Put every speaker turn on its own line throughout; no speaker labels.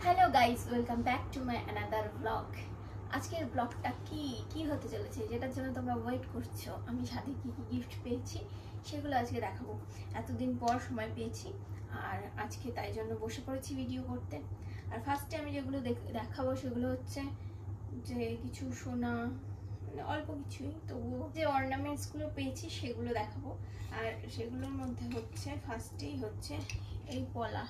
Hello guys, welcome back to my another blog. আজকের ব্লগটা কি হতে চলেছে, যেটার জন্য তোমরা ওয়েট করছো। আমি সাথে কি কি গিফট পেয়েছি সেগুলো আজকে দেখাবো। এতদিন পর সময় পেয়েছি আর আজকে তাই জন্য বসে পড়েছি ভিডিও করতে। আর ফার্স্টে আমি যেগুলো দেখাবো সেগুলো হচ্ছে যে কিছু সোনা, মানে অল্প কিছুই, তবুও যে অর্নামেন্টসগুলো পেয়েছি সেগুলো দেখাবো। আর সেগুলোর মধ্যে হচ্ছে ফার্স্টেই হচ্ছে এই পলা।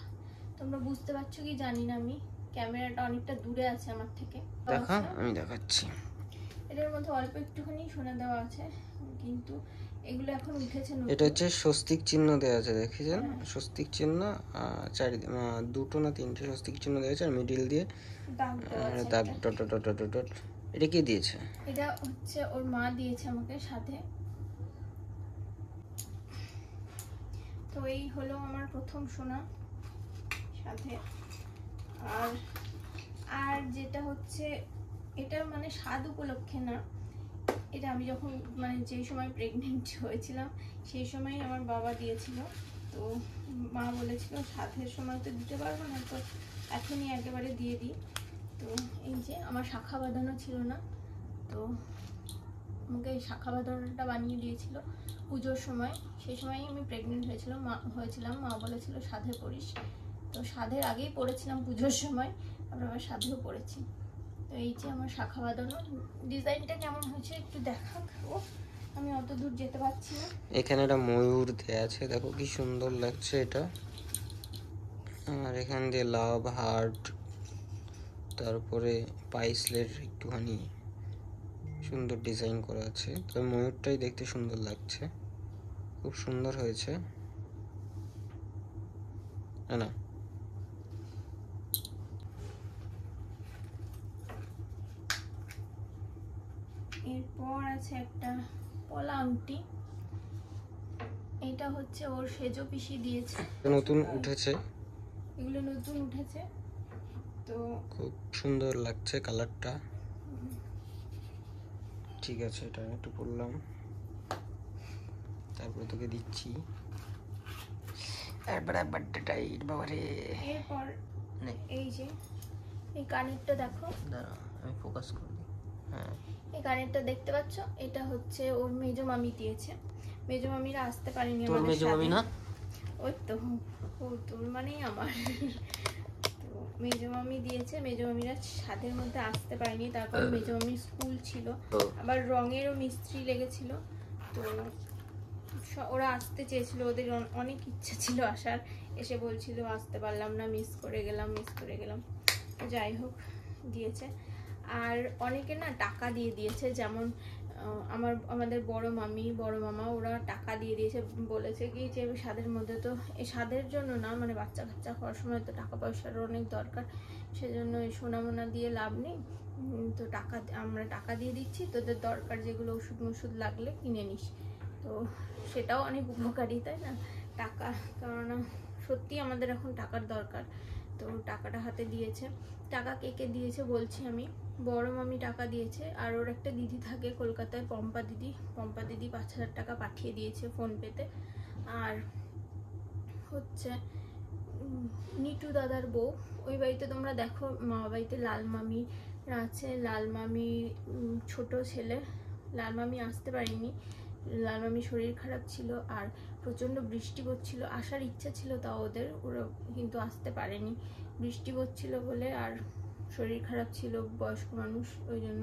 তোমরা বুঝতে পারছো কি জানি না, আমি ক্যামেরাটা অনেকটা দূরে আছে আমার থেকে।
দেখা আমি দেখাচ্ছি।
এটার মধ্যে অল্প একটুখানি সোনা দেওয়া আছে, কিন্তু এগুলো এখন উঠেছে।
এটা হচ্ছে স্বস্তিক চিহ্ন দেওয়া আছে, দেখেছেন? স্বস্তিক চিহ্ন দুটো না তিনটে স্বস্তিক চিহ্ন দেওয়া আছে আর মিডিল দিয়ে দাগ dot dot dot dot dot. এটা কে দিয়েছে?
এটা হচ্ছে ওর মা দিয়েছে আমাকে সাথে। তো এই হলো আমার প্রথম সোনা সাথে। আর যেটা হচ্ছে, এটা মানে স্বাদ উপলক্ষে না, এটা আমি যখন মানে যেই সময় প্রেগনেন্ট হয়েছিলাম সেই সময় আমার বাবা দিয়েছিল। তো মা বলেছিল সাধের সময় তো দিতে পারবো না, তো এখনই একেবারে দিয়ে দিই। তো এই যে আমার শাখা বাঁধানো ছিল না, তো আমাকে এই শাখা বাঁধানোটা বানিয়ে দিয়েছিল পুজোর সময়। সেই সময়ই আমি প্রেগনেন্ট হয়েছিলাম। মা বলেছিল সাধে পড়িস, তো সাধের আগেই পড়েছিলাম পুজোর সময়, আবার সাধেও পড়েছি। তো এই যে আমার শাখা বাঁধানো। ডিজাইনটা কেমন হয়েছে একটু দেখাক ও, আমি অত দূর যেতে পারছি না।
এখানে একটা ময়ূর দেয়া আছে, দেখো কি সুন্দর লাগছে এটা। আর এখান দিয়ে লাভ, হার্ট, তারপরে পাইসলের একটুখানি সুন্দর ডিজাইন করা আছে। তবে ময়ূরটাই দেখতে সুন্দর লাগছে, খুব সুন্দর হয়েছে না?
এরপর আছে একটা পলা আংটি। এটা হচ্ছে ওর সেজো পিসি দিয়েছে,
নতুন উঠেছে,
এগুলো নতুন উঠেছে, তো
খুব সুন্দর লাগছে কালারটা। ঠিক আছে, এটা একটু পরলাম, তারপরে তোকে দিচ্ছি।
এরপর এই যে এই কানেরটা দেখো,
দাঁড়া আমি ফোকাস করি। হ্যাঁ,
এই কানেরটা দেখতে পাচ্ছ, এটা হচ্ছে ওর মেজো মামি দিয়েছে। মেজো মামিরা আসতে পারেনি
তোর মেজো মামি না?
ওই তো, ও তোর মানেই আমার। তো মেজো মামি দিয়েছে, মেজো মামিরা সাধের মধ্যে আসতে পারেনি, তারপর মেজো মামির স্কুল ছিল, আবার রঙেরও মিস্ত্রি লেগেছিল। তো ওরা আসতে চেয়েছিল, ওদের অনেক ইচ্ছা ছিল আসার, এসে বলছিল আসতে পারলাম না, মিস করে গেলাম। যাই হোক, দিয়েছে। আর অনেকে না টাকা দিয়ে দিয়েছে, যেমন আমাদের বড় মামা, ওরা টাকা দিয়ে দিয়েছে। বলেছে কি যে স্বাদের মধ্যে তো এই স্বাদের জন্য না, মানে বাচ্চা কাচ্চা হওয়ার সময় তো টাকা পয়সার অনেক দরকার, সেজন্য এই সোনা মোনা দিয়ে লাভ নেই। তো আমরা টাকা দিয়ে দিচ্ছি, তোদের দরকার যেগুলো ওষুধ লাগলে কিনে নিস। তো সেটাও অনেক উপকারী, তাই না? টাকা, কেননা সত্যি আমাদের এখন টাকার দরকার। তো টাকাটা হাতে দিয়েছে। টাকা কে কে দিয়েছে বলছি আমি। বড় মামি টাকা দিয়েছে, আর ওর একটা দিদি থাকে কলকাতায়, পম্পা দিদি 5,000 টাকা পাঠিয়ে দিয়েছে ফোনপেতে। আর হচ্ছে নিটু দাদার বউ, ওই বাড়িতে তোমরা দেখো, মা বাড়িতে লাল মামি আছে, লাল মামি ছোট ছেলে। লাল মামি আসতে পারেনি, লাল মামির শরীর খারাপ ছিল আর প্রচণ্ড বৃষ্টি পড়ছিল। আসার ইচ্ছা ছিল তাও ওদের, ওরা কিন্তু আসতে পারেনি, বৃষ্টি পড়ছিল বলে। আর শরীর খারাপ ছিল, বয়স্ক মানুষ, ওই জন্য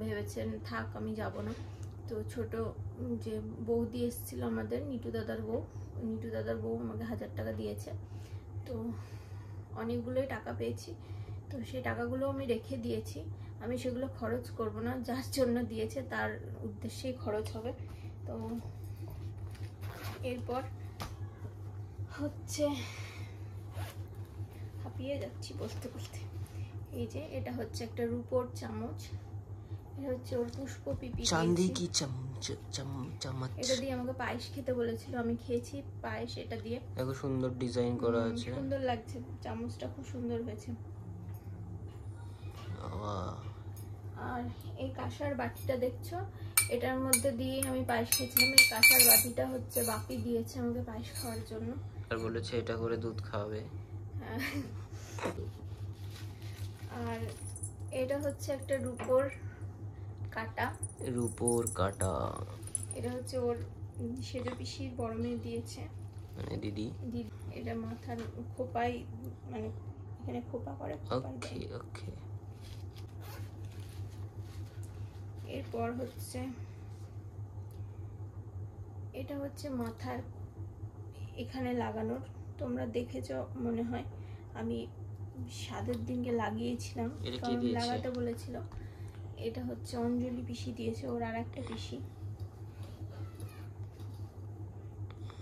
ভেবেছেন থাক আমি যাব না। তো ছোট যে বৌদি এসেছিল আমাদের, নিটু দাদার বউ আমাকে 1,000 টাকা দিয়েছে। তো অনেকগুলোই টাকা পেয়েছি, তো সেই টাকাগুলো আমি রেখে দিয়েছি। আমি সেগুলো খরচ করব না, যার জন্য দিয়েছে তার উদ্দেশ্যেই খরচ হবে। তো এরপর হচ্ছে, হাঁপিয়ে যাচ্ছি বসতে বসতে। এই যে এটা হচ্ছে একটা রূপোর চামচ, এটা হচ্ছে ওর পুষ্প পিপি
চাঁদি কি চামচ।
এটা দিয়ে আমাকে পায়েস খেতে বলেছিল, আমি খেয়েছি পায়েস এটা দিয়ে।
দেখো সুন্দর ডিজাইন করা আছে,
সুন্দর লাগছে, চামচটা খুব সুন্দর হয়েছে। আর এই কাঁসার বাটিটা দেখছো, এটার মধ্যে দিয়ে আমি পায়েস খেয়েছিলাম। এই কাঁসার বাটিটা হচ্ছে বাপি দিয়েছে আমাকে পায়েস খাওয়ার জন্য,
আর বলেছে এটা করে দুধ খাওয়াবে।
এটা হচ্ছে একটা রূপোর কাটা।
রূপোর কাটা।
এটা হচ্ছে ওর সেজো পিসির বড় মেয়ে দিয়েছে,
মানে দিদি।
দিদি। এটা মাথার খোপায়, মানে এখানে খোপা করে, খোপায়
ওকে
দেয়।
ওকে।
এরপর হচ্ছে এটা হচ্ছে মাথার এখানে লাগানোর। তোমরা দেখেছো মনে হয়, আমি সাদের দিনকে লাগিয়েছিলাম,
এটা কে
কারণ
দিয়েছে?
লাগাতে বলেছিল। এটা হচ্ছে অঞ্জলি পিসি দিয়েছে, ওর আর একটা পিসি।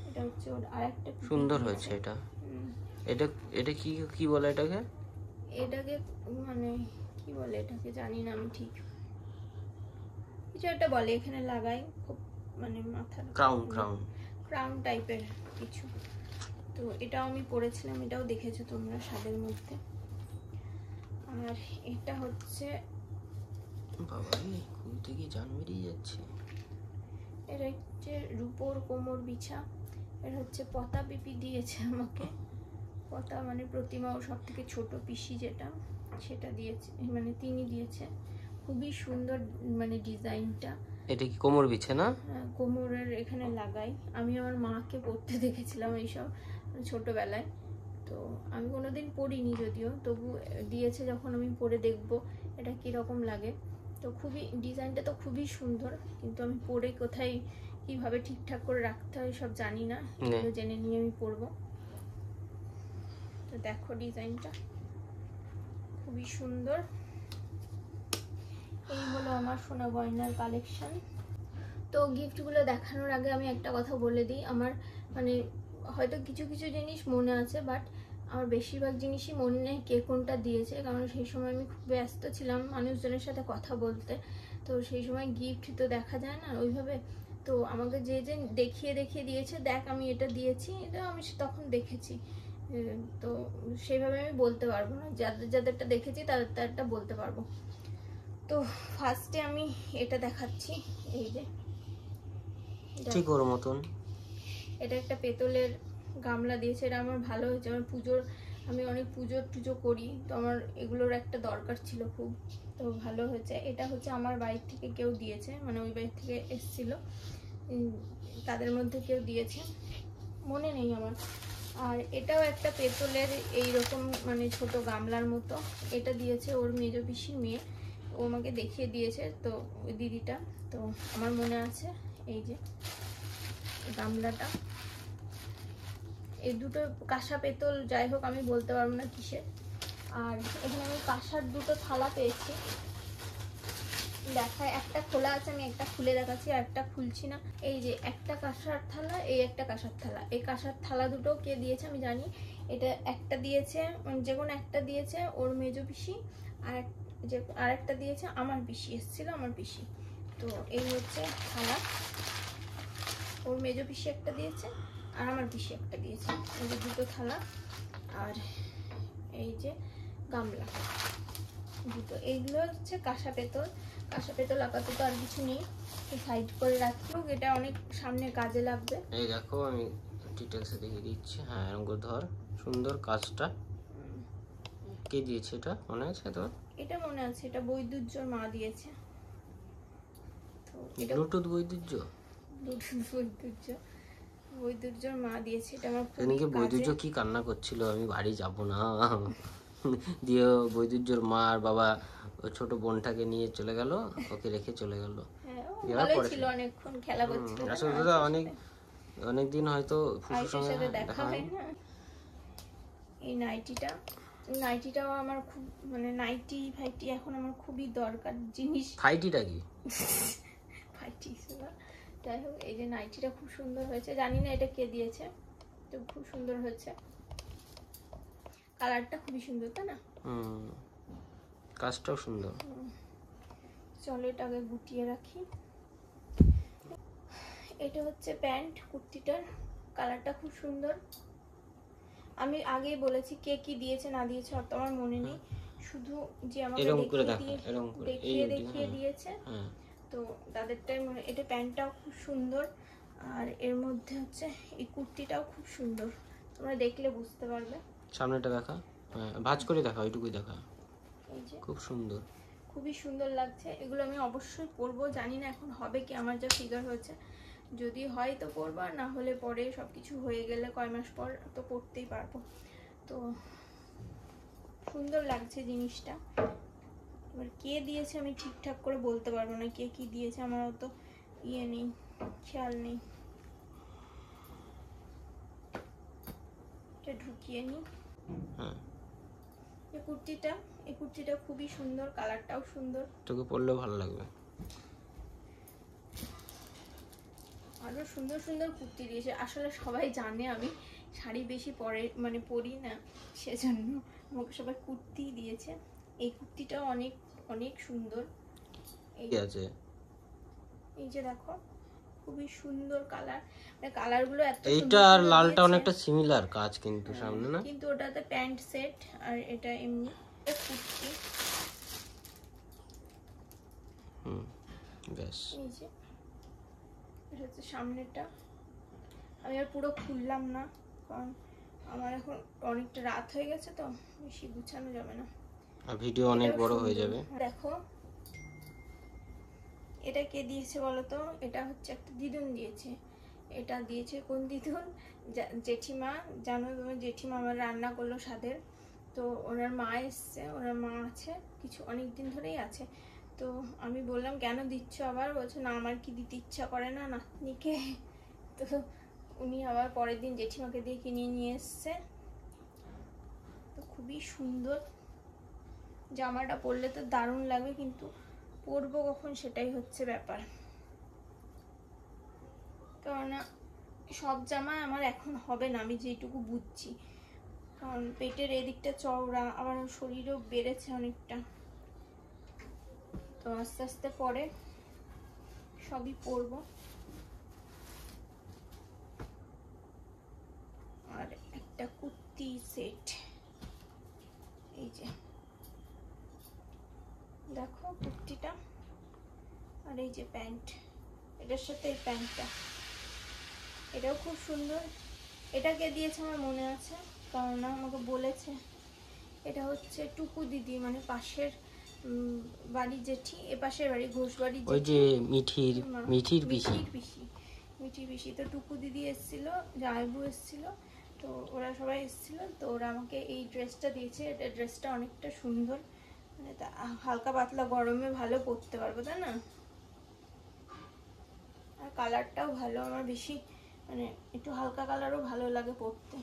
এটা হচ্ছে ওর আর একটা পিসি
সুন্দর
দিয়েছে।
হয়েছে এটা। এটা এটা কি কি বলে এটাকে?
এটাকে মানে কি বলে এটাকে জানি না আমি ঠিক, কিছু একটা বলে, এখানে লাগাই, খুব মানে মাথার
ক্রাউন ক্রাউন
ক্রাউন টাইপের কিছু। তো এটাও আমি পরেছিলাম, এটাও দেখেছো তোমরা শাড়ির মধ্যে। আর এটা হচ্ছে,
বাবা রে, খুলতে গিয়ে জান বেরিয়ে যাচ্ছে।
এটা হচ্ছে রূপোর কোমর বিছা। এটা হচ্ছে পতা পিপি দিয়েছে আমাকে। পতা মানে প্রতিমা, ও সব থেকে ছোট পিসি যেটা, সেটা দিয়েছে, মানে তিনি দিয়েছে। খুবই সুন্দর মানে ডিজাইনটা।
এটা কি কোমর বিছে না?
কোমরের এখানে লাগাই। আমি আমার মাকে পরতে দেখেছিলাম এইসব ছোটবেলায়, তো আমি কোনোদিন পরিনি যদিও, তবু দিয়েছে যখন আমি পরে দেখব এটা কীরকম লাগে। তো খুবই ডিজাইনটা তো খুবই সুন্দর, কিন্তু আমি পরে কোথায় কিভাবে ঠিকঠাক করে রাখতে হয় সব জানি না, এগুলো জেনে নিয়ে আমি পরবো। তো দেখো ডিজাইনটা খুবই সুন্দর। এই হলো আমার সোনা গয়নার কালেকশন। তো গিফটগুলো দেখানোর আগে আমি একটা কথা বলে দিই, আমার মানে হয়তো কিছু কিছু জিনিস মনে আছে, বাট আমার বেশিরভাগ জিনিসই মনে নেই কে কোনটা দিয়েছে, কারণ সেই সময় আমি খুব ব্যস্ত ছিলাম মানুষজনের সাথে কথা বলতে। তো সেই সময় গিফট তো দেখা যায় না ওইভাবে। তো আমাকে যে যে দেখিয়ে দেখিয়ে দিয়েছে, দেখ আমি এটা দিয়েছি, এটা আমি তখন দেখেছি। তো সেইভাবে আমি বলতে পারবো না, যাদের যাদেরটা দেখেছি তাদেরটা বলতে পারবো। তো ফার্স্টে আমি এটা দেখাচ্ছি, এই যে
ঠিক ওর মতন।
এটা একটা পেতলের গামলা দিয়েছে, এটা আমার ভালো হয়েছে। আমার পুজোর, আমি অনেক পুজো টুজো করি, তো আমার এগুলোর একটা দরকার ছিল খুব, তো ভালো হয়েছে। এটা হচ্ছে আমার বাড়ির থেকে কেউ দিয়েছে, মানে ওই বাড়ির থেকে এসেছিল, তাদের মধ্যে কেউ দিয়েছে, মনে নেই আমার। আর এটাও একটা পেতলের এইরকম মানে ছোট গামলার মতো, এটা দিয়েছে ওর মেজো পিসির মেয়ে, ও আমাকে দেখিয়ে দিয়েছে, তো ওই দিদিটা, তো আমার মনে আছে। এই যে গামলাটা, এই দুটো কাঁসা পেতল, যাই হোক আমি বলতে পারবো না কিসের। আর এখানে আমি কাঁসার দুটো থালা পেয়েছি, দেখায় একটা খোলা আছে, আমি একটা খুলে দেখাচ্ছি, আর একটা খুলছি না। এই যে একটা কাঁসার থালা, এই একটা কাঁসার থালা, এই কাঁসার থালা দুটো কে দিয়েছে আমি জানি। এটা একটা দিয়েছে, যে কোনো একটা দিয়েছে ওর মেজো পিসি, আর যে আরেকটা দিয়েছে আমার পিসি, এসেছিল আমার পিসি। তো এই হচ্ছে থালা, ওর মেজো পিসি একটা দিয়েছে আর আমার পিসি একটা দিয়েছে, এই যে দুটো থালা। আর এই যে গামলা দুটো, এইগুলো হচ্ছে কাঁসা পেতল। কাঁসা পেতল আপাতত আর কিছু নেই, সাইড করে রাখি, এটা অনেক সামনে কাজে লাগবে।
এই দেখো আমি ডিটেলসে দেখিয়ে দিচ্ছি। হ্যাঁ এরকম করে ধর, সুন্দর কাজটা। কে দিয়েছে এটা মনে আছে তোর?
এটা মনে আছে, এটা বৈদুর্যর মা দিয়েছে। তো এটা
ব্লুটুথ বৈদুর্য,
বৈদুর্যর মা দিয়েছে, এটা আমার খুব
সেদিনকে বৈদুর্য কি কান্না করছিল, আমি বাড়ি যাব না। দিয়ে বৈদুর্যর মা আর বাবা ওই ছোট বোনটাকে নিয়ে চলে গেল, ওকে রেখে চলে গেল।
ভালোই ছিল, অনেকক্ষণ খেলা করছিল।
আসলে দাদা অনেক দিন হয়তো ফুফুর সঙ্গে দেখা হয়
না। এই নাইটিটাও আমার খুব, মানে নাইটি ফাইটি এখন আমার খুবই দরকার জিনিস।
ফাইটিটা কি?
ফাইটি যাই হোক, এই যে নাইটিটা খুব সুন্দর হয়েছে, জানি না এটা কে দিয়েছে, তো খুব সুন্দর হয়েছে, কালারটা খুবই সুন্দর, তাই না?
কাজটাও সুন্দর।
চলো এটাকে গুটিয়ে রাখি। এটা হচ্ছে প্যান্ট, কুর্তিটার কালারটা খুব সুন্দর। আমি আগেই বলেছি কে কি দিয়েছে না দিয়েছে অত আমার মনে নেই, শুধু যে আমাকে দেখিয়ে দিয়েছে, তো তাদেরটাই মনে। এটা প্যান্টটাও খুব সুন্দর, আর এর মধ্যে হচ্ছে এই কুর্তিটাও খুব সুন্দর, তোমরা দেখলে বুঝতে পারবে।
সামনেটা দেখা, ভাঁজ করে দেখা, ওইটুকুই দেখা,
এই যে
খুব সুন্দর।
খুবই সুন্দর লাগছে। এগুলো আমি অবশ্যই পরবো, জানি না এখন হবে কি, আমার যা ফিগার হয়েছে, যদি হয় তো পরবো, আর না হলে পরে সব কিছু হয়ে গেলে কয় মাস পর তো পরতেই পারবো। তো সুন্দর লাগছে জিনিসটা। এবার কে দিয়েছে আমি ঠিকঠাক করে বলতে পারবো না, কে কি দিয়েছে আমার অত ইয়ে নেই, খেয়াল নেই। এটা ঢুকিয়ে নিই। এই কুর্তিটা খুবই সুন্দর, কালারটাও সুন্দর।
তোকে পরলেও ভালো লাগবে।
আরো সুন্দর সুন্দর কুর্তি দিয়েছে। আসলে সবাই জানে আমি শাড়ি বেশি পরি না, সেজন্য আমাকে সবাই কুর্তি দিয়েছে। এই কুর্তিটাও অনেক অনেক সুন্দর। এই যে দেখো, খুবই সুন্দর কালার, মানে কালারগুলো এত সুন্দর।
এইটা আর লালটা অনেকটা সিমিলার কাজ কিন্তু সামনে না,
কিন্তু ওটাতে প্যান্ট সেট আর এটা এমনি কুর্তি।
বেশ।
এই যে এটা হচ্ছে সামনেটা। আমি আর পুরো খুললাম না, কারণ আমার এখন অনেকটা রাত হয়ে গেছে, তো বেশি গুছানো যাবে না,
আর ভিডিও অনেক বড় হয়ে যাবে।
দেখো এটা কে দিয়েছে বলো তো? এটা হচ্ছে একটা দিদুন দিয়েছে। এটা দিয়েছে কোন দিদুন? জেঠিমা। জানো তোমার জেঠিমা আমার রান্না করলো স্বাদের, তো ওনার মা এসছে, ওনার মা আছে কিছু অনেক দিন ধরেই আছে। তো আমি বললাম কেন দিচ্ছ আবার? বলছে না আমার কি দিতে ইচ্ছা করে না নাতনিকে। তো উনি আবার পরের দিন জেঠিমাকে দিয়ে কিনে নিয়ে এসছে। তো খুবই সুন্দর, জামাটা পরলে তো দারুণ লাগবে, কিন্তু পরবো কখন সেটাই হচ্ছে ব্যাপার। কেননা সব জামা আমার এখন হবে না, আমি যেটুকু বুঝছি, কারণ পেটের এদিকটা চওড়া, আবার শরীরও বেড়েছে অনেকটা। তো আস্তে আস্তে পরে সবই পরবো। আর একটা কুর্তি সেট, এই যে দেখো কুর্তিটা, আর এই যে প্যান্ট, এটার সাথে এই প্যান্টটা, এটাও খুব সুন্দর। এটাকে দিয়েছে আমার মনে আছে, কারণ আমাকে বলেছে। এটা হচ্ছে টুকু দিদি, মানে পাশের বাড়ি জেঠি, এ পাশের বাড়ি ঘোষ বাড়ি,
ওই যে মিঠির
পিসি। তো টুকু দিদি এসেছিল, জায়বু এসেছিল, তো ওরা সবাই এসেছিল। তো ওরা আমাকে এই ড্রেসটা দিয়েছে। এটা ড্রেসটা অনেকটা সুন্দর, মানে হালকা পাতলা গরমে ভালো পরতে পারবো, তাই না? আর কালারটাও ভালো, আমার বেশি মানে একটু হালকা কালারও ভালো লাগে পরতে।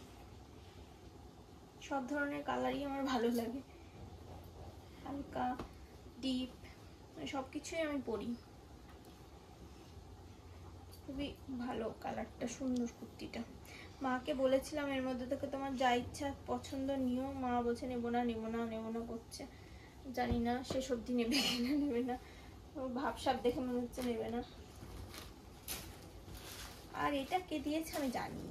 সব ধরনের কালারই আমার ভালো লাগে, হালকা ডিপ মানে সব কিছুই আমি পরি। খুবই ভালো কালারটা, সুন্দর কুর্তিটা। মাকে বলেছিলাম এর মধ্যে থেকে তোমার যা ইচ্ছা পছন্দ নিও, মা বলছে নেবো না করছে। জানি না শেষ অবধি নেবে কিনা নেবে না, ভাবসাব দেখে মনে হচ্ছে নেবে না। আর এটা কে দিয়েছে আমি জানি,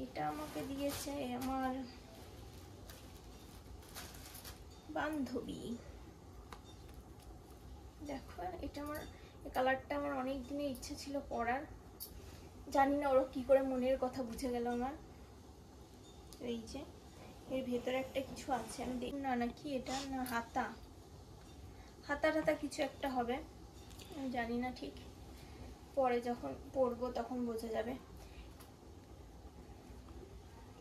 এটা আমাকে দিয়েছে আমার বান্ধবী। দেখো এটা আমার, এই কালারটা আমার অনেক দিনের ইচ্ছা ছিল পরার, জানি না ওরা কি করে মনের কথা বুঝে গেল আমার। এই যে এর ভেতরে একটা কিছু আছে, আমি দেখি না কি এটা, না হাতা কিছু একটা হবে, আমি জানি না ঠিক, পরে যখন পরবো তখন বোঝা যাবে।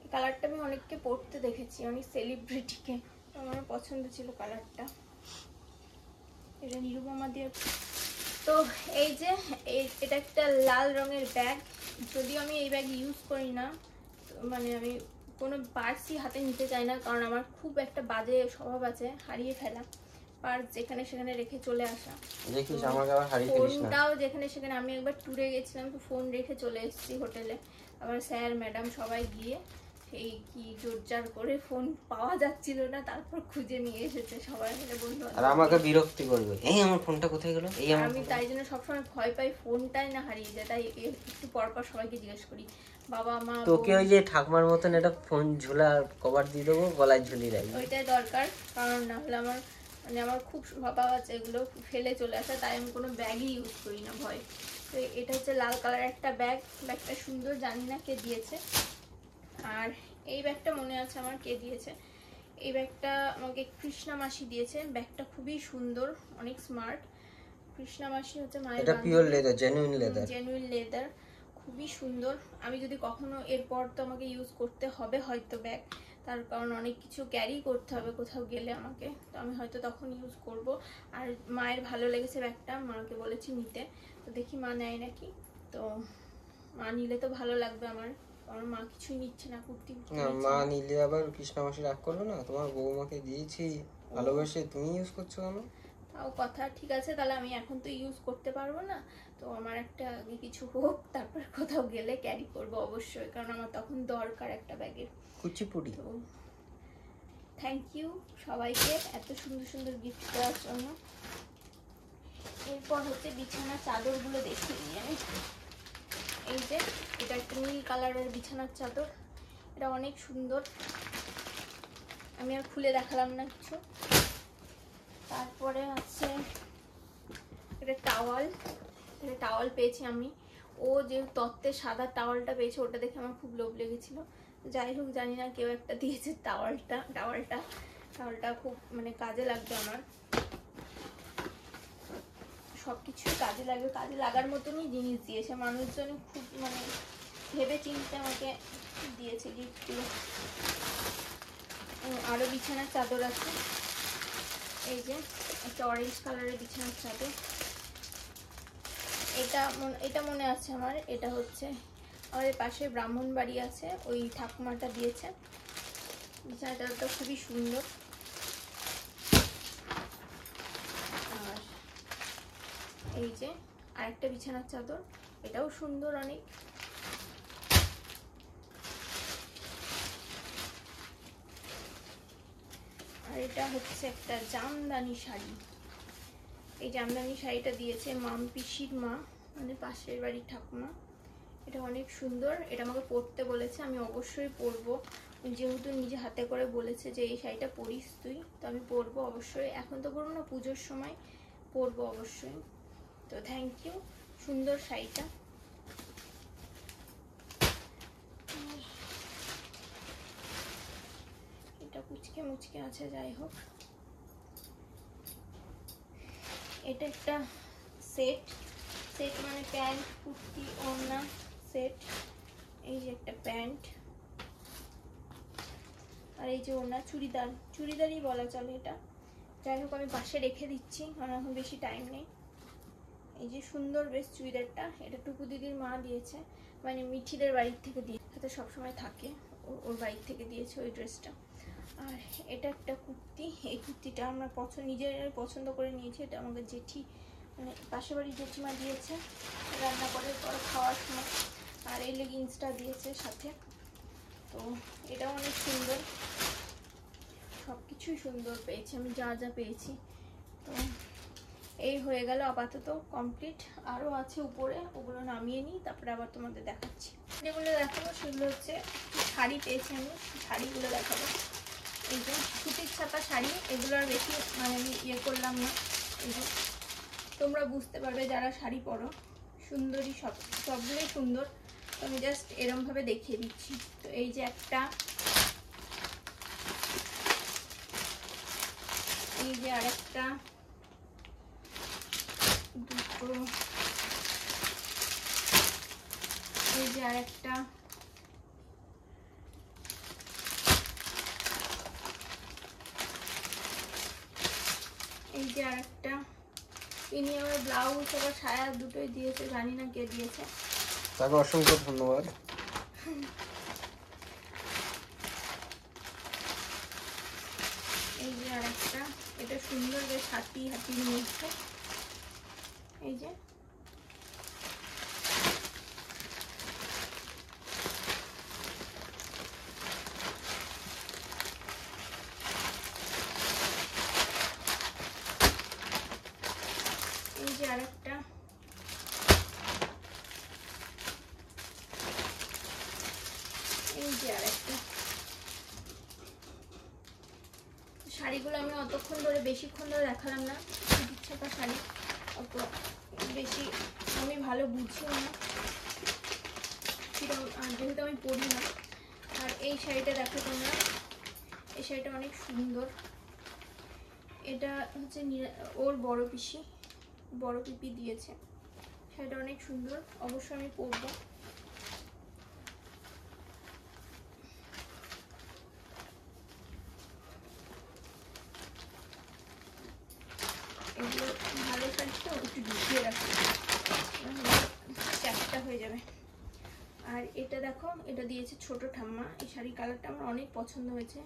এই কালারটা আমি অনেককে পরতে দেখেছি, অনেক সেলিব্রিটিকে, আমার পছন্দ ছিল কালারটা। এটা নিরুপমা দিয়ে। তো এই যে এটা একটা লাল রঙের ব্যাগ, যদিও আমি এই ব্যাগ ইউজ করি না, মানে আমি কোনো পার্সই হাতে নিতে চাই না, কারণ আমার খুব একটা বাজে স্বভাব আছে হারিয়ে ফেলা, পার্স যেখানে সেখানে রেখে চলে আসা।
দেখিস আমাকে আবার হারিয়ে ফেলিস না।
ফোনটাও যেখানে সেখানে, আমি একবার ট্যুরে গেছিলাম তো ফোন রেখে চলে এসেছি হোটেলে, আবার স্যার ম্যাডাম সবাই গিয়ে সেই কি জোরজার করে ফোন পাওয়া যাচ্ছিল না, তারপর খুঁজে নিয়ে এসেছে সবাই মিলে বন্ধু।
আর আমাকে বিরক্তি করবে, এই আমার ফোনটা কোথায় গেল, এই আমার।
আমি তাই জন্য সবসময় ভয় পাই ফোনটাই না হারিয়ে যায়, তাই একটু পর পর সবাইকে জিজ্ঞেস করি, বাবা মা।
তোকে ওই যে ঠাকুমার মতন একটা ফোন ঝোলা কভার দিয়ে দেবো, গলায় ঝুলিয়ে রাখবি,
ওইটাই দরকার, কারণ না হলে আমার মানে আমার খুব স্বভাব আছে এগুলো ফেলে চলে আসা, তাই আমি কোনো ব্যাগই ইউজ করি না ভয়। তো এটা হচ্ছে লাল কালার একটা ব্যাগটা সুন্দর, জানি না কে দিয়েছে। আর এই ব্যাগটা মনে আছে আমার কে দিয়েছে, এই ব্যাগটা আমাকে কৃষ্ণা মাসি দিয়েছে। ব্যাগটা খুবই সুন্দর, অনেক স্মার্ট। কৃষ্ণা মাসি হচ্ছে মায়ের
এটা pure leather, genuine leather.
Genuine leather, খুবই সুন্দর। আমি যদি কখনো এরপর তো আমাকে ইউজ করতে হবে হয়তো ব্যাগ, তার কারণ অনেক কিছু ক্যারি করতে হবে কোথাও গেলে আমাকে, তো আমি হয়তো তখন ইউজ করব। আর মায়ের ভালো লেগেছে ব্যাগটা, মাকে বলেছি নিতে, তো দেখি মা নেয় নাকি। তো মা নিলে তো ভালো লাগবে আমার, কারণ মা কিছুই নিচ্ছে না, কুর্তি
না মা নিলে আবার কৃষ্ণা মাসি রাগ করবে না? তোমার বৌমাকে দিয়েছি ভালোবেসে, তুমি ইউজ করছো কেন?
তাও কথা, ঠিক আছে তাহলে আমি এখন তো ইউজ করতে পারবো না, তো আমার একটা আগে কিছু হোক, তারপর কোথাও গেলে ক্যারি করবো অবশ্যই, কারণ আমার তখন দরকার একটা ব্যাগের।
কুচিপুড়ি।
তো থ্যাংক ইউ সবাইকে এত সুন্দর সুন্দর গিফট দেওয়ার জন্য। এরপর হচ্ছে বিছানার চাদরগুলো দেখিয়ে দিই আমি। এই যে এটা একটা নীল কালারের বিছানার চাদর, এটা অনেক সুন্দর, আমি আর খুলে দেখালাম না কিছু। তারপরে আছে এটা টাওয়াল, এটা টাওয়াল পেয়েছি আমি। ও যে তত্ত্বের সাদা টাওয়ালটা পেয়েছে, ওটা দেখে আমার খুব লোভ লেগেছিল। যাই হোক, জানি না কেউ একটা দিয়েছে টাওয়ালটা খুব মানে কাজে লাগবে আমার, সবকিছু কাজে লাগবে, কাজে লাগার মতনই জিনিস দিয়েছে মানুষজন, খুব মানে ভেবে চিন্তে আমাকে দিয়েছে গিফটগুলো। আরো বিছানার চাদর আছে, এই যে একটা অরেঞ্জ কালারের বিছানার চাদর, এটা মনে আছে আমার, এটা হচ্ছে আমাদের পাশে ব্রাহ্মণ বাড়ি আছে, ওই ঠাকুমাটা দিয়েছে। বিছানার চাদরটা খুবই সুন্দর। আর এই যে আরেকটা বিছানার চাদর, এটাও সুন্দর অনেক। আর এটা হচ্ছে একটা জামদানি শাড়ি, এই জামদানি শাড়িটা দিয়েছে মাম পিসির মা, মানে পাশের বাড়ির ঠাকুমা। এটা অনেক সুন্দর, এটা আমাকে পরতে বলেছে, আমি অবশ্যই পরবো, যেহেতু নিজে হাতে করে বলেছে যে এই শাড়িটা পরিস তুই, তো আমি পরবো অবশ্যই। এখন তো পরবো না, পুজোর সময় পরবো অবশ্যই। তো থ্যাংক ইউ, সুন্দর শাড়িটা। এটা কুচকে মুচকে আছে, যাই হোক। এটা একটা সেট মানে প্যান্ট, কুর্তি, ওড়না সেট। এই যে একটা প্যান্ট, আর এই যে ওড়না, চুড়িদারই বলা চলে এটা। যাই হোক, আমি পাশে রেখে দিচ্ছি কারণ এখন বেশি টাইম নেই। এই যে সুন্দর বেশ চুড়িদারটা, এটা টুকু দিদির মা দিয়েছে, মানে মিঠিদের বাড়ির থেকে দিয়েছে, সাথে সবসময় থাকে, ওর বাড়ির থেকে দিয়েছে ওই ড্রেসটা। আর এটা একটা কুর্তি, এই কুর্তিটা আমরা নিজের পছন্দ করে নিয়েছি, এটা আমাদের জেঠি মানে পাশের বাড়ির জেঠিমা দিয়েছে রান্না করার পর খাওয়ার সময়। আর এই লেগিংসটা দিয়েছে সাথে, তো এটাও অনেক সুন্দর, সব কিছুই সুন্দর পেয়েছি আমি, যা যা পেয়েছি। তো এই হয়ে গেল আপাতত কমপ্লিট, আরও আছে উপরে, ওগুলো নামিয়ে নিই, তারপরে আবার তোমাদের দেখাচ্ছি। যেগুলো দেখাবো সেগুলো হচ্ছে শাড়ি পেয়েছি আমি, শাড়িগুলো দেখাবো। এই যে সুতির ছাপা শাড়ি, এগুলো আর বেশি মানে আমি ইয়ে করলাম না, এই যে তোমরা বুঝতে পারবে যারা শাড়ি পরো, সুন্দরী, সবগুলোই সুন্দর, তো আমি জাস্ট এরমভাবে দেখিয়ে দিচ্ছি। তো এই যে একটা, এই যে আরেকটা, দুটো, এই যে আরেকটা, এই যে আরেকটা। ইনি আমার ব্লাউজ আবার সায়া দুটোই দিয়েছে, জানি না কে দিয়েছে,
তাকে অসংখ্য ধন্যবাদ।
এই যে আরেকটা, এটা সুন্দর বেশ হাতির মধ্যে, এই যে আরেকটা, এই যে আরেকটা। শাড়িগুলো আমি অতক্ষণ ধরে বেশিক্ষণ ধরে দেখালাম না, সুতির ছাপা শাড়ি অত বেশি আমি ভালো বুঝিও না, যেহেতু আমি পরি না। আর এই শাড়িটা দেখো তোমরা, এই শাড়িটা অনেক সুন্দর। এটা হচ্ছে ওর বড় পিপি দিয়েছে। শাড়িটা অনেক সুন্দর, অবশ্যই আমি পরবো। এগুলো ভালো শাড়ি তো একটু ঢুকিয়ে রাখি, চ্যাপটা হয়ে যাবে। আর এটা দেখো, এটা দিয়েছে ছোট ঠাম্মা। এই শাড়ির কালারটা আমার অনেক পছন্দ হয়েছে।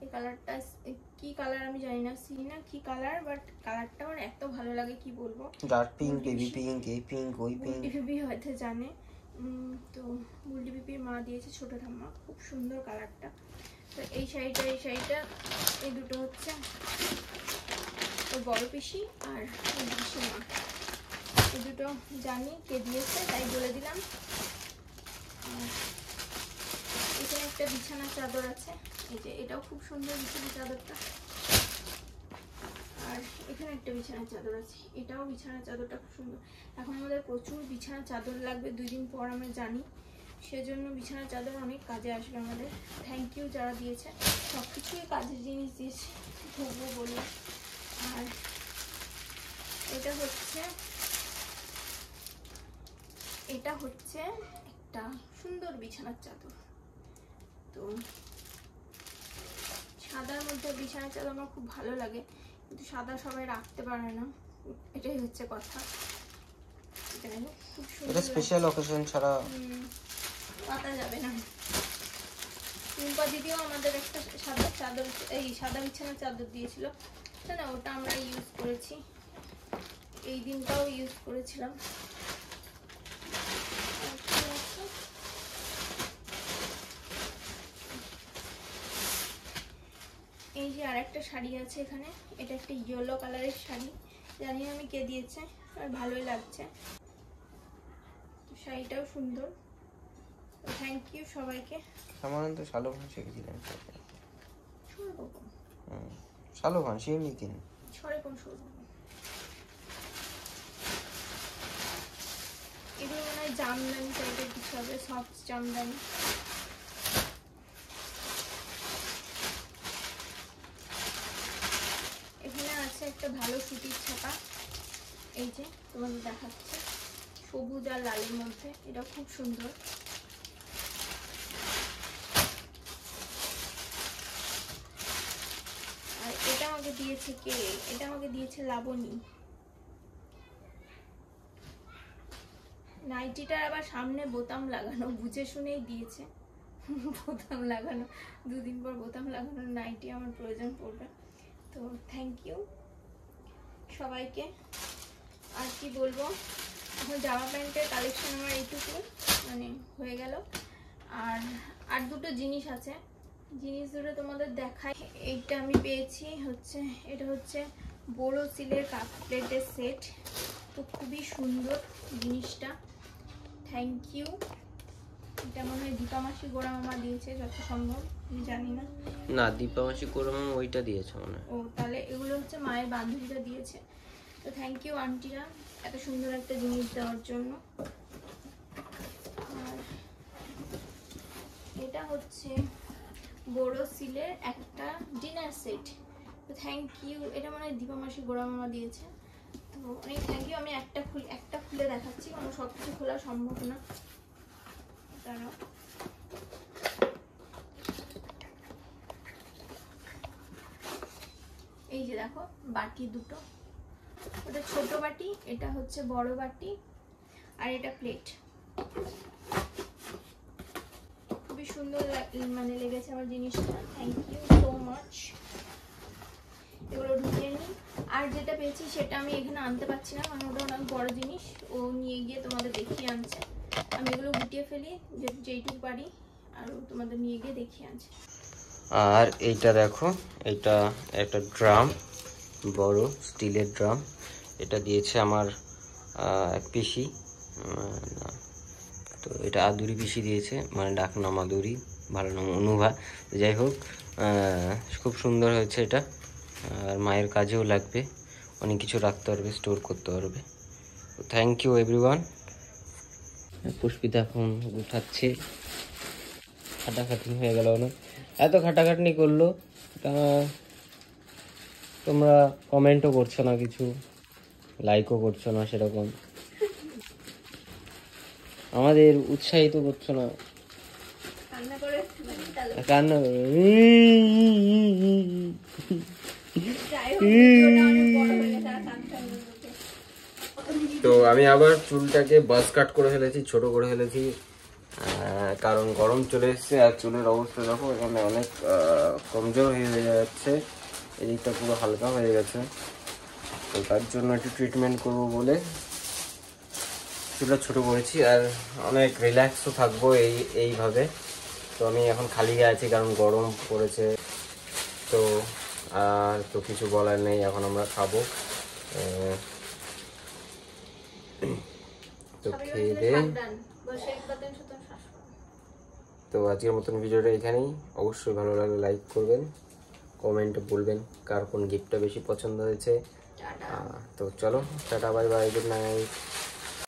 এই কালারটা কি কালার আমি জানি না, সি না কি কালার, বাট কালারটা আমার এত ভালো লাগে কি বলবো।
ডার্ক পিঙ্ক, বেবি পিঙ্ক, এই পিঙ্ক ওই পিঙ্ক,
বেবি হয়তো জানে। তো বুলটি পিপির মা দিয়েছে ছোট ঠাম্মা, খুব সুন্দর কালারটা। তো এই শাড়িটা এই দুটো হচ্ছে ওর বড় পিসি আর ওর পিসির মা। এই দুটো জানি কে দিয়েছে, তাই বলে দিলাম। এখানে একটা বিছানার চাদর আছে, এই যে এটাও খুব সুন্দর বিছানার চাদরটা। আর এখানে একটা বিছানার চাদর আছে, এটাও বিছানার চাদরটা খুব সুন্দর। এখন আমাদের প্রচুর বিছানার চাদর লাগবে 2 দিন পর, আমরা জানি। সেজন্য বিছানার চাদর অনেক কাজে আসবে আমাদের। থ্যাংক ইউ যারা দিয়েছে, সব কিছুই কাজের জিনিস দিয়েছে ধরবো বলে। আর এটা হচ্ছে একটা সুন্দর বিছানার চাদর। তো সাদার মধ্যে বিছানার চাদর আমার খুব ভালো লাগে, কিন্তু সাদা সবাই রাখতে পারে না, এটাই হচ্ছে কথা। খুব সুন্দর,
এটা স্পেশাল অকেশন ছাড়া
পাতা যাবে না। টুম্পা দিদিও আমাদের একটা সাদা চাদর, এই সাদা বিছানার চাদর দিয়েছিল না, ওটা আমরা ইউজ করেছি, এই দিনটাও ইউজ করেছিলাম। এই যে আরেকটা শাড়ি আছে এখানে, এটা একটা ইয়েলো কালারের শাড়ি, জানি না আমি কে দিয়েছে, আর ভালোই লাগছে। শাড়িটাও সুন্দর। থ্যাংক ইউ সবাইকে।
সামান্য তো শালো ভান শিখে দিলেন শালো ভান শিখে কিন
ছড়ে কোন সরব, এগুলো মনে হয় জামদানি টাইপের কিছু হবে, সফট জামদানি। এখানে আছে একটা ভালো সুতির ছাপা, এই যে তোমাদের দেখাচ্ছে, সবুজ আর লালের মধ্যে, এটা খুব সুন্দর। আর এটা আমাকে দিয়েছে কে? এটা আমাকে দিয়েছে লাবণী। নাইটিটার আবার সামনে বোতাম লাগানো, বুঝে শুনেই দিয়েছে বোতাম লাগানো, 2 দিন পর বোতাম লাগানোর নাইটি আমার প্রয়োজন পড়বে। তো থ্যাংক ইউ সবাইকে। আর কি বলবো, এখন জামা প্যান্টের কালেকশন আমার এইটুকু মানে হয়ে গেল। আর দুটো জিনিস আছে, জিনিস দুটো তোমাদের দেখাই। এইটা আমি পেয়েছি হচ্ছে, এটা হচ্ছে বড় সিলের কাপ প্লেটের সেট, তো খুবই সুন্দর জিনিসটা, থ্যাংক ইউ। এটা মনে হয় দীপা মাসি গোড়া মামা দিয়েছে যত সম্ভব, আমি জানি না।
না, দীপা মাসি গোড়া মামা ওইটা দিয়েছে মনে হয়।
ও তাহলে এগুলো হচ্ছে মায়ের বান্ধবীরা দিয়েছে। তো থ্যাংক ইউ আন্টিরা এত সুন্দর একটা জিনিস দেওয়ার জন্য। আর এটা হচ্ছে বড় সিলের একটা ডিনার সেট, তো থ্যাংক ইউ। এটা মনে হয় দীপা মাসি গোড়া মামা দিয়েছে, তো অনেক থ্যাংক ইউ। আমি একটা খুলে দেখাচ্ছি, কারণ সব কিছু খোলা সম্ভব না। দাঁড়াও, এই যে দেখো বাটি দুটো, ওটা ছোট বাটি, এটা হচ্ছে বড় বাটি, আর এটা প্লেট। খুবই সুন্দর মানে লেগেছে আমার জিনিসটা, থ্যাংক ইউ সো মাচ। এগুলো ঢুকিয়ে নিই। আর যেটা পেয়েছি সেটা আমি এখানে আনতে পারছি না, কারণ ওটা অনেক বড় জিনিস, ও নিয়ে গিয়ে তোমাদের দেখিয়ে আনছে। আমি এগুলো গুটিয়ে ফেলি যেইটুকু পারি, আর তোমাদের নিয়ে গিয়ে দেখিয়ে আনছে।
আর এইটা দেখো, এটা একটা ড্রাম, বড় স্টিলের ড্রাম, এটা দিয়েছে আমার এক পিসি, তো এটা আদুরি পিসি দিয়েছে, মানে ডাক নাম আদুরি, ভালো নাম অনুভা। যাই হোক, খুব সুন্দর হয়েছে এটা, আর মায়ের কাজেও লাগবে, অনেক কিছু রাখতে পারবে, স্টোর করতে পারবে। তো থ্যাংক ইউ এভরিওয়ান। পুষ্পিতা এখন উঠাচ্ছে, খাটাখাটনি হয়ে গেল না, এত খাটাখাটনি করলো তা তোমরা কমেন্টও করছো না, কিছু লাইকও করছো না, সেরকম আমাদের উৎসাহিত করছো না।
কান্না করে একটুখানি তাহলে
কান্না করো।
যাই হোক, ভিডিওটা অনেক বড় হয়ে গেছে, আর কাঁদতে হবে না ওকে।
তো আমি আবার চুলটাকে বাস কাট করে ফেলেছি, ছোট করে ফেলেছি, কারণ গরম চলে এসছে। আর চুলের অবস্থা দেখো, এখানে অনেক কমজোর হয়ে যাচ্ছে, এদিকটা পুরো হালকা হয়ে গেছে। তো তার জন্য একটু ট্রিটমেন্ট করবো বলে চুলটা ছোট করেছি, আর অনেক রিল্যাক্সও থাকবো এইভাবে। তো আমি এখন খালি গায়ে আছি কারণ গরম পড়েছে। তো আর তো কিছু বলার নেই, এখন আমরা খাবো। তো খেয়ে দে।
সাবধান, বসে একদম সুতরাং শ্বাস করো।
তো আজকের মতন ভিডিওটা এখানেই। অবশ্যই ভালো লাগলে লাইক করবেন, কমেন্টে বলবেন কার কোন গিফটটা বেশি পছন্দ হয়েছে।
টাটা।
তো চলো, tata, bye bye, good night.